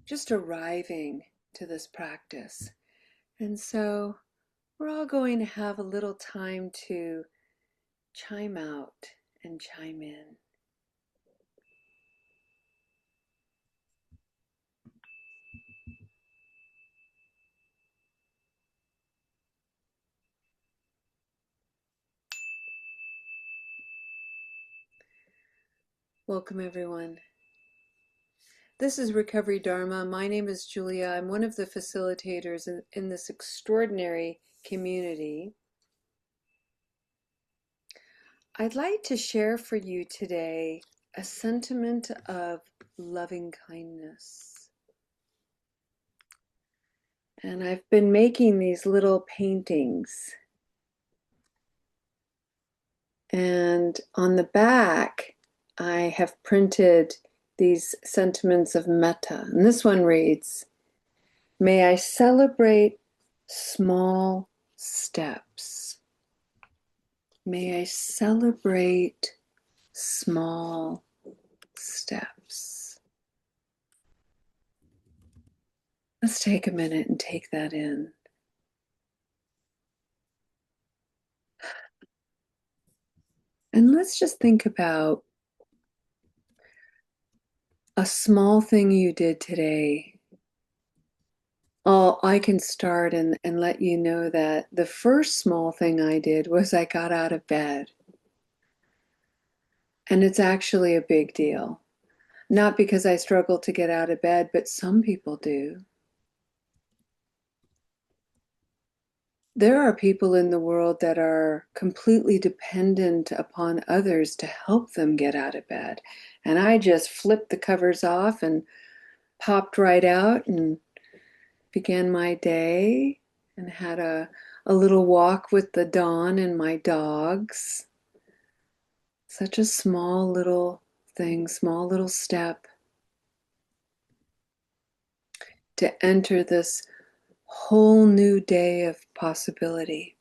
just arriving to this practice. And so we're all going to have a little time to chime out and chime in. Welcome, everyone. This is Recovery Dharma. My name is Julia. I'm one of the facilitators in this extraordinary community. I'd like to share for you today a sentiment of loving kindness. And I've been making these little paintings. And on the back, I have printed these sentiments of metta. And this one reads, "May I celebrate small steps. May I celebrate small steps." Let's take a minute and take that in. And let's just think about a small thing you did today. Oh, I can start and let you know that the first small thing I did was I got out of bed. And it's actually a big deal. Not because I struggle to get out of bed, but some people do. There are people in the world that are completely dependent upon others to help them get out of bed. And I just flipped the covers off and popped right out and began my day and had a little walk with the dawn and my dogs. Such a small little thing, small little step to enter this whole new day of possibility.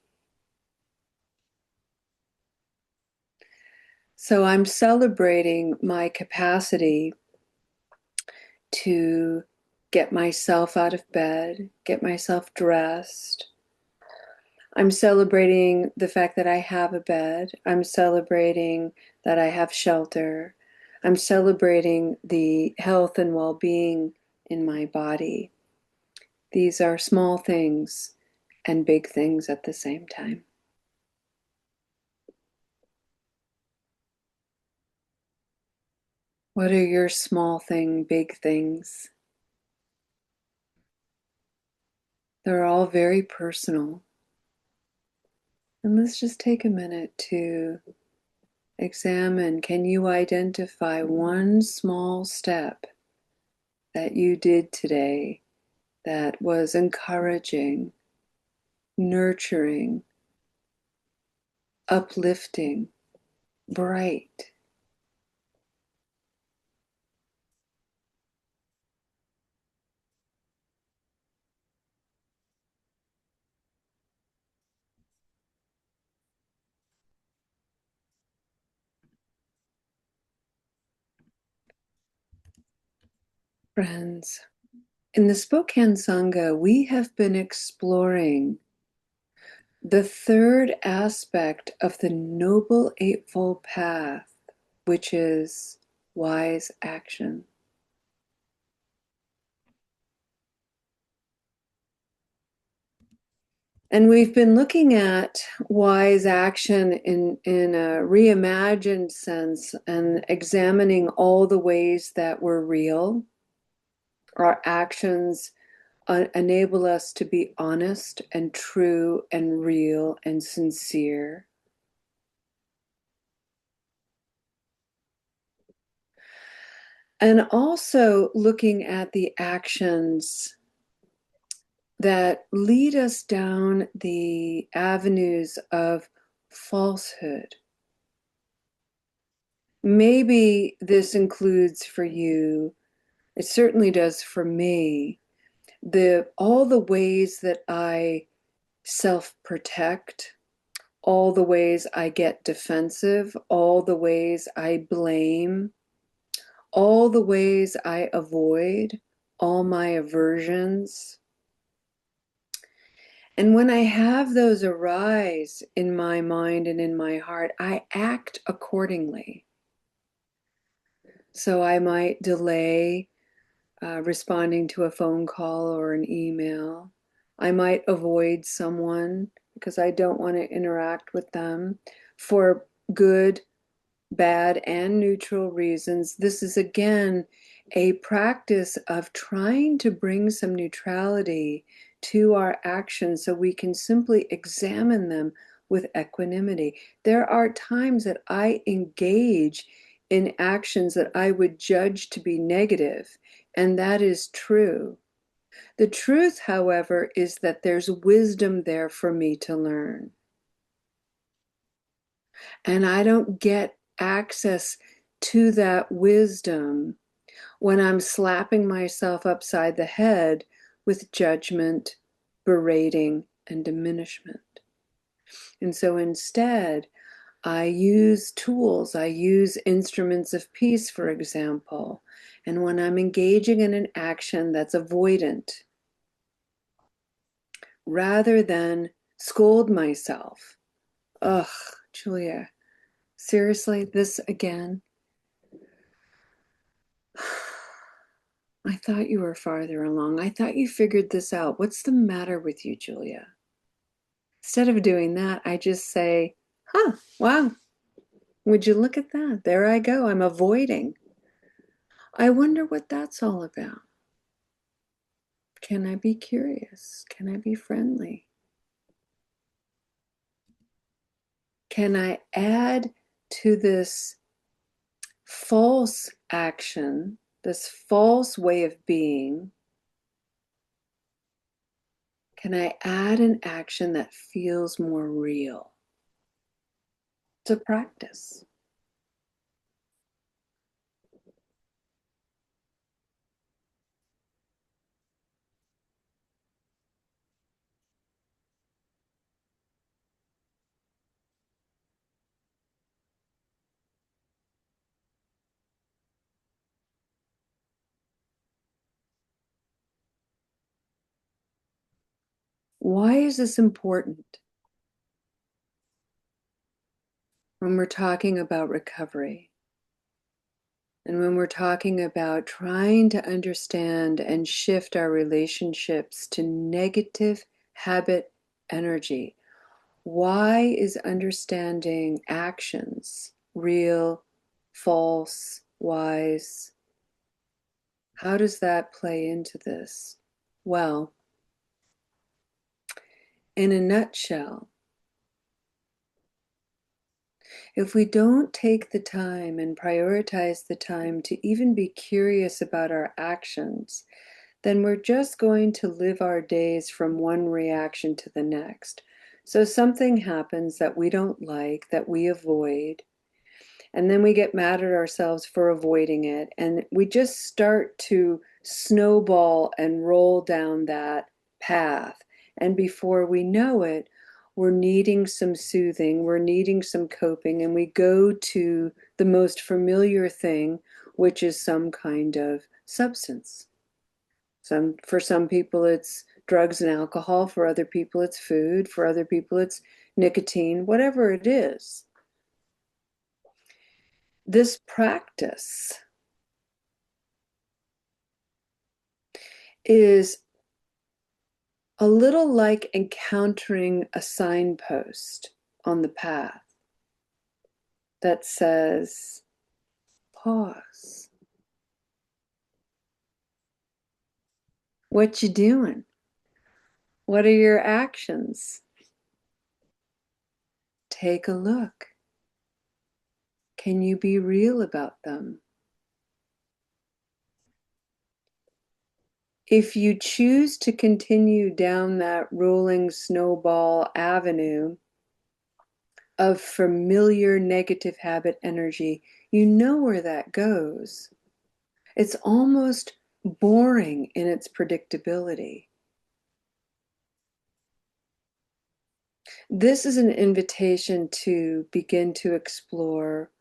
So I'm celebrating my capacity to get myself out of bed, get myself dressed. I'm celebrating the fact that I have a bed. I'm celebrating that I have shelter. I'm celebrating the health and well-being in my body. These are small things and big things at the same time. What are your small thing, big things? They're all very personal. And let's just take a minute to examine, can you identify one small step that you did today that was encouraging, nurturing, uplifting, bright? Friends, in the Spokane Sangha, we have been exploring the third aspect of the Noble Eightfold Path, which is wise action. And we've been looking at wise action in a reimagined sense and examining all the ways that we're real. Our actions enable us to be honest and true and real and sincere. And also looking at the actions that lead us down the avenues of falsehood. Maybe this includes for you, it certainly does for me, all the ways that I self-protect, all the ways I get defensive, all the ways I blame, all the ways I avoid, all my aversions. And when I have those arise in my mind and in my heart, I act accordingly. So I might delay responding to a phone call or an email. I might avoid someone because I don't want to interact with them for good, bad, and neutral reasons. This is again a practice of trying to bring some neutrality to our actions so we can simply examine them with equanimity. There are times that I engage in actions that I would judge to be negative, and that is true. The truth, however, is that there's wisdom there for me to learn. And I don't get access to that wisdom when I'm slapping myself upside the head with judgment, berating, and diminishment. And so instead, I use tools, I use instruments of peace, for example. And when I'm engaging in an action that's avoidant, rather than scold myself, ugh, Julia, seriously, this again? I thought you were farther along. I thought you figured this out. What's the matter with you, Julia? Instead of doing that, I just say, huh, wow, would you look at that? There I go. I'm avoiding. I wonder what that's all about. Can I be curious? Can I be friendly? Can I add to this false action, this false way of being? Can I add an action that feels more real? It's a practice. Why is this important when we're talking about recovery? And when we're talking about trying to understand and shift our relationships to negative habit energy, why is understanding actions real, false, wise? How does that play into this? Well, in a nutshell, if we don't take the time and prioritize the time to even be curious about our actions, then we're just going to live our days from one reaction to the next. So something happens that we don't like, that we avoid, and then we get mad at ourselves for avoiding it. And we just start to snowball and roll down that path. And before we know it, we're needing some soothing, we're needing some coping, and we go to the most familiar thing, which is some kind of substance. For some people, it's drugs and alcohol. For other people, it's food. For other people, it's nicotine, whatever it is. This practice is a little like encountering a signpost on the path that says, pause. What you doing? What are your actions? Take a look. Can you be real about them? If you choose to continue down that rolling snowball avenue of familiar negative habit energy, you know where that goes. It's almost boring in its predictability. This is an invitation to begin to explore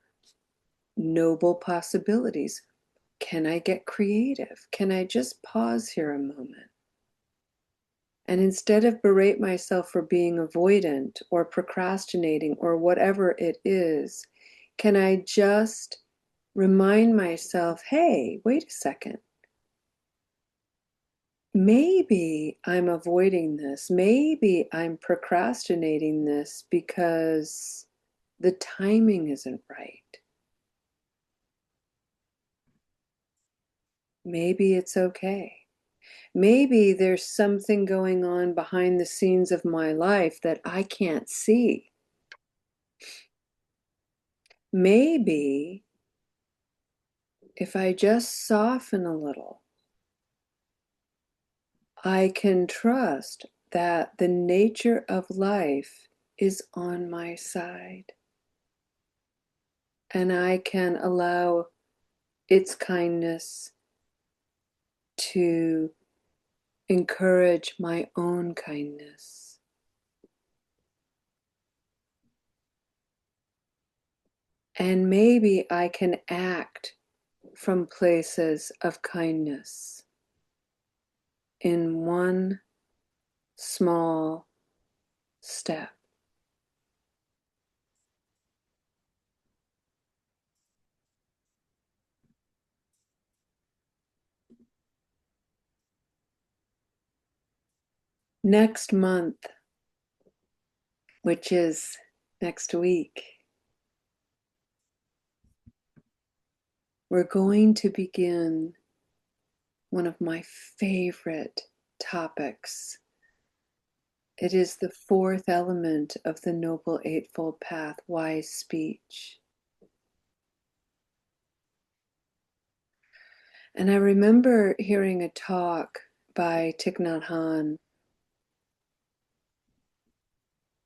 noble possibilities. can I get creative? Can I just pause here a moment? And instead of berate myself for being avoidant or procrastinating or whatever it is, can I just remind myself, hey, wait a second. Maybe I'm avoiding this. Maybe I'm procrastinating this because the timing isn't right. Maybe it's okay. Maybe there's something going on behind the scenes of my life that I can't see. Maybe if I just soften a little, I can trust that the nature of life is on my side. And I can allow its kindness to encourage my own kindness. And maybe I can act from places of kindness in one small step. Next month, which is next week, we're going to begin one of my favorite topics. It is the fourth element of the Noble Eightfold Path, wise speech. And I remember hearing a talk by Thich Nhat Hanh,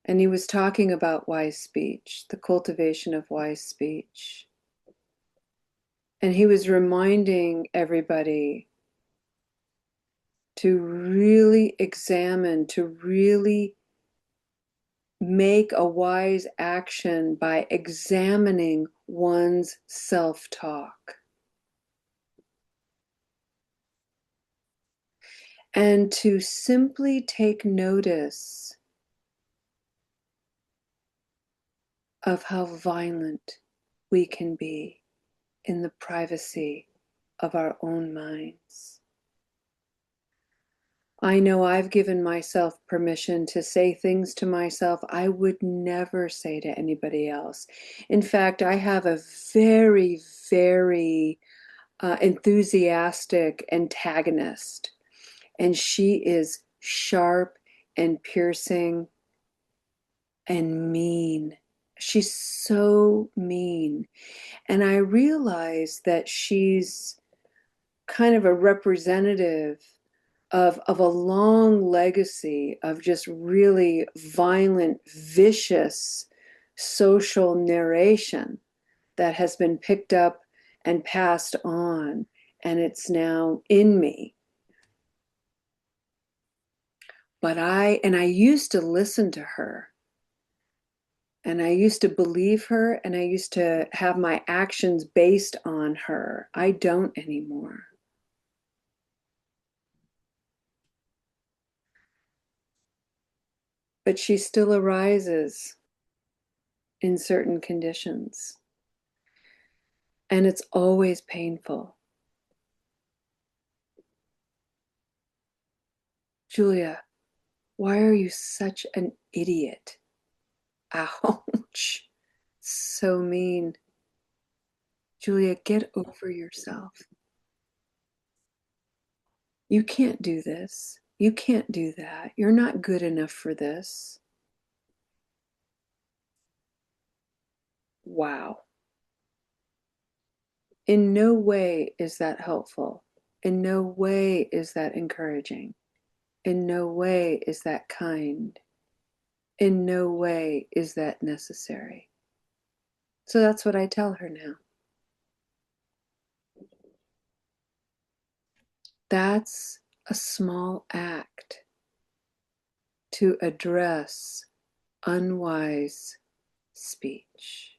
and he was talking about wise speech, the cultivation of wise speech. And he was reminding everybody to really examine, to really make a wise action by examining one's self-talk. And to simply take notice of how violent we can be in the privacy of our own minds. I know I've given myself permission to say things to myself I would never say to anybody else. In fact, I have a very, very enthusiastic antagonist, and she is sharp and piercing and mean. She's so mean. And I realize that she's kind of a representative of a long legacy of just really violent, vicious social narration that has been picked up and passed on, and it's now in me. But I used to listen to her, and I used to believe her, and I used to have my actions based on her. I don't anymore. But she still arises in certain conditions. And it's always painful. Julia, why are you such an idiot? Ouch. So mean. Julia, get over yourself. You can't do this. You can't do that. You're not good enough for this. Wow. In no way is that helpful. In no way is that encouraging. In no way is that kind. In no way is that necessary. So that's what I tell her now. That's a small act to address unwise speech.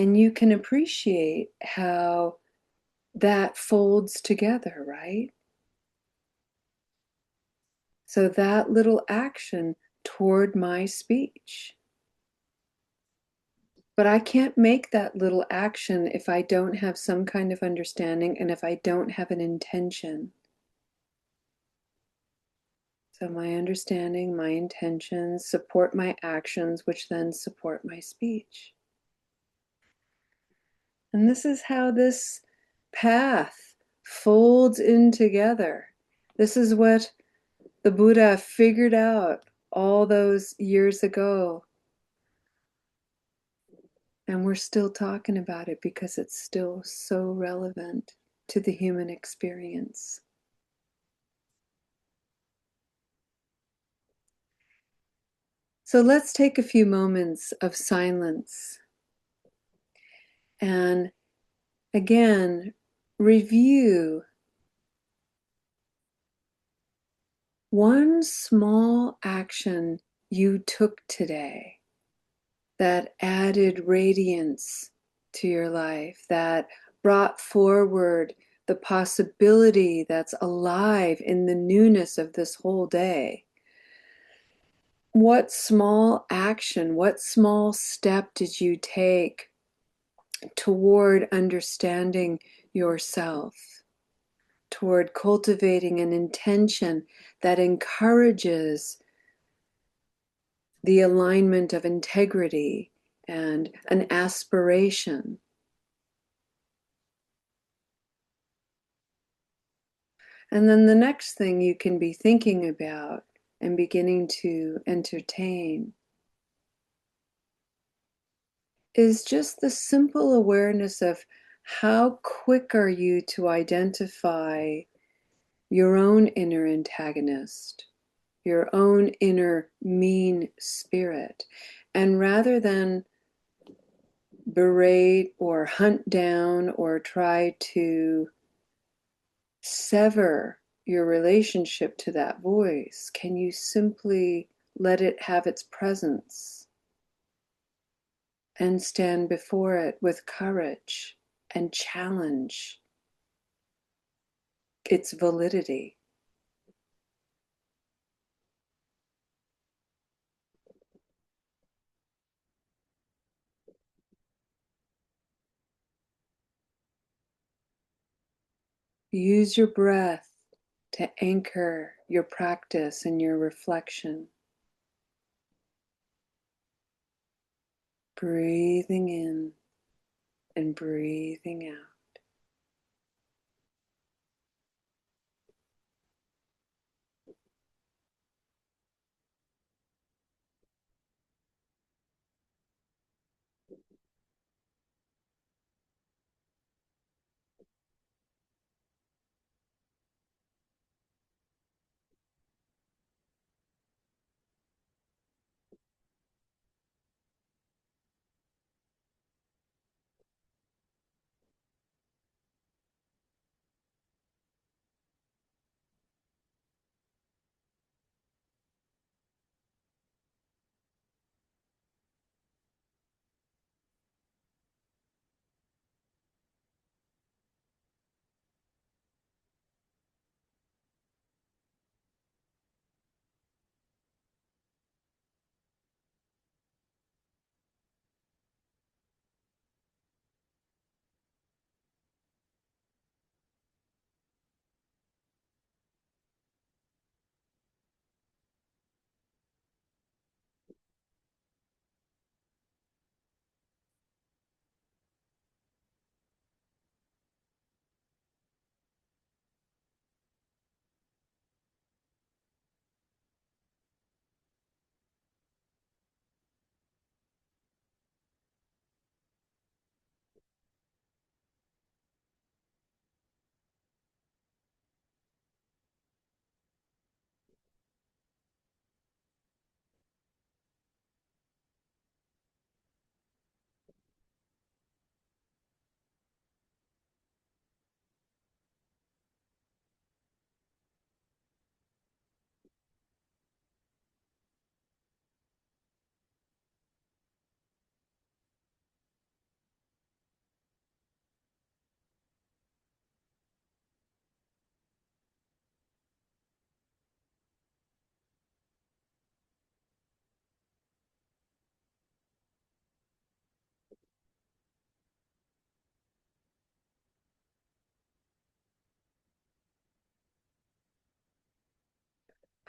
And you can appreciate how that folds together, right? So that little action toward my speech. But I can't make that little action if I don't have some kind of understanding and if I don't have an intention. So my understanding, my intentions support my actions, which then support my speech. And this is how this path folds in together. This is what the Buddha figured out all those years ago. And we're still talking about it because it's still so relevant to the human experience. So let's take a few moments of silence and again review one small action you took today that added radiance to your life, that brought forward the possibility that's alive in the newness of this whole day. What small action, what small step did you take toward understanding yourself, toward cultivating an intention that encourages the alignment of integrity and an aspiration? And then the next thing you can be thinking about and beginning to entertain is just the simple awareness of how quick are you to identify your own inner antagonist, your own inner mean spirit. And rather than berate or hunt down or try to sever your relationship to that voice, can you simply let it have its presence and stand before it with courage and challenge its validity? Use your breath to anchor your practice and your reflection. Breathing in and breathing out.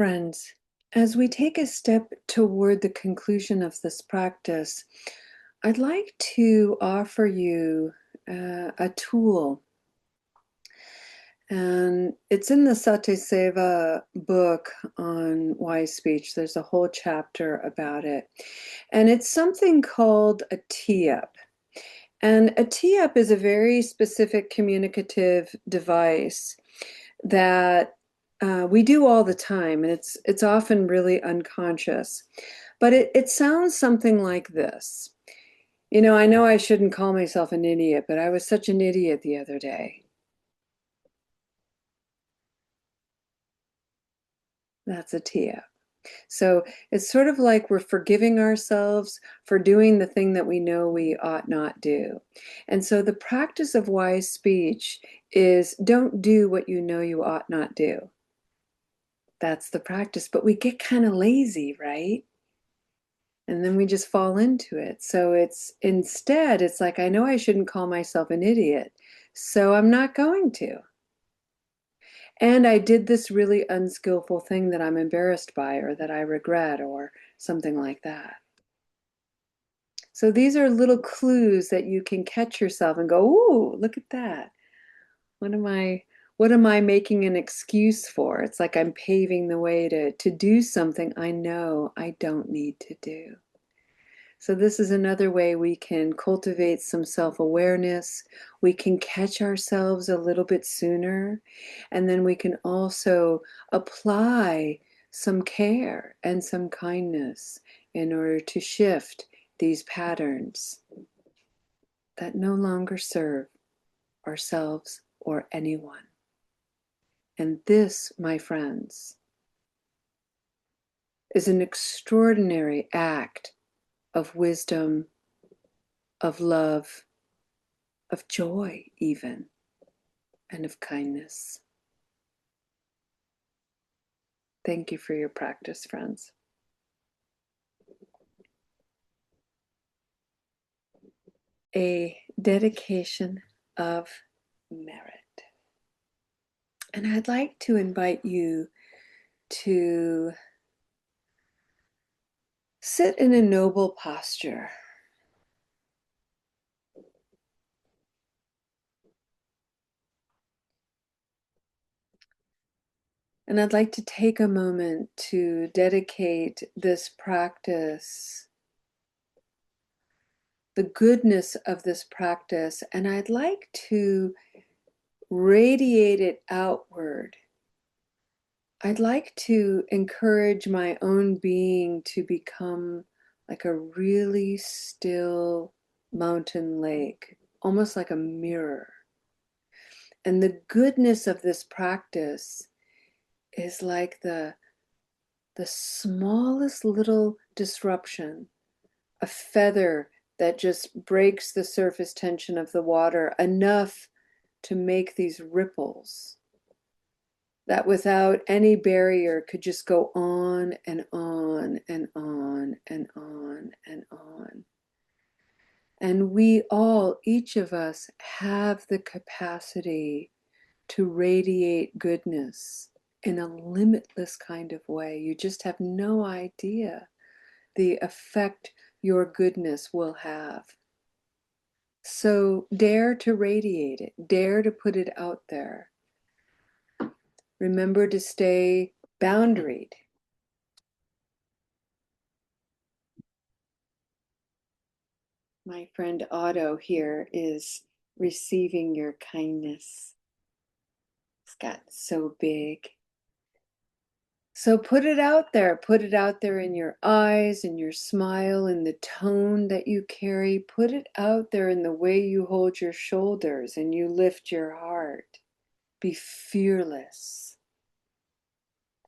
Friends, as we take a step toward the conclusion of this practice, I'd like to offer you a tool. And it's in the Satyaseva book on wise speech. There's a whole chapter about it. And it's something called a tee-up. And a tee-up is a very specific communicative device that we do all the time, and it's often really unconscious. But it sounds something like this. You know I shouldn't call myself an idiot, but I was such an idiot the other day. That's a tee-up. So it's sort of like we're forgiving ourselves for doing the thing that we know we ought not do. And so the practice of wise speech is don't do what you know you ought not do. That's the practice, but we get kind of lazy, right? And then we just fall into it. So it's like, I know I shouldn't call myself an idiot, so I'm not going to. And I did this really unskillful thing that I'm embarrassed by or that I regret or something like that. So these are little clues that you can catch yourself and go, "Ooh, look at that. What am I making an excuse for?" It's like I'm paving the way to do something I know I don't need to do. So this is another way we can cultivate some self-awareness. We can catch ourselves a little bit sooner, and then we can also apply some care and some kindness in order to shift these patterns that no longer serve ourselves or anyone. And this, my friends, is an extraordinary act of wisdom, of love, of joy even, and of kindness. Thank you for your practice, friends. A dedication of merit. And I'd like to invite you to sit in a noble posture. And I'd like to take a moment to dedicate this practice, the goodness of this practice, and I'd like to radiate it outward. I'd like to encourage my own being to become like a really still mountain lake, almost like a mirror. And the goodness of this practice is like the smallest little disruption, a feather that just breaks the surface tension of the water enough to make these ripples that without any barrier could just go on and on and on and on and on. And we all, each of us, have the capacity to radiate goodness in a limitless kind of way. You just have no idea the effect your goodness will have. So dare to radiate it, dare to put it out there. Remember to stay boundaried. My friend Otto here is receiving your kindness. It's gotten so big. So put it out there. Put it out there in your eyes, in your smile, in the tone that you carry. Put it out there in the way you hold your shoulders and you lift your heart. Be fearless.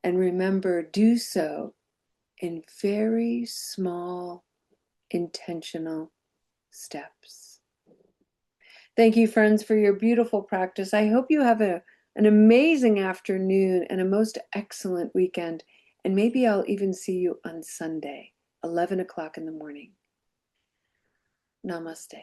And remember, do so in very small, intentional steps. Thank you, friends, for your beautiful practice. I hope you have an amazing afternoon and a most excellent weekend. And maybe I'll even see you on Sunday, 11 o'clock in the morning. Namaste.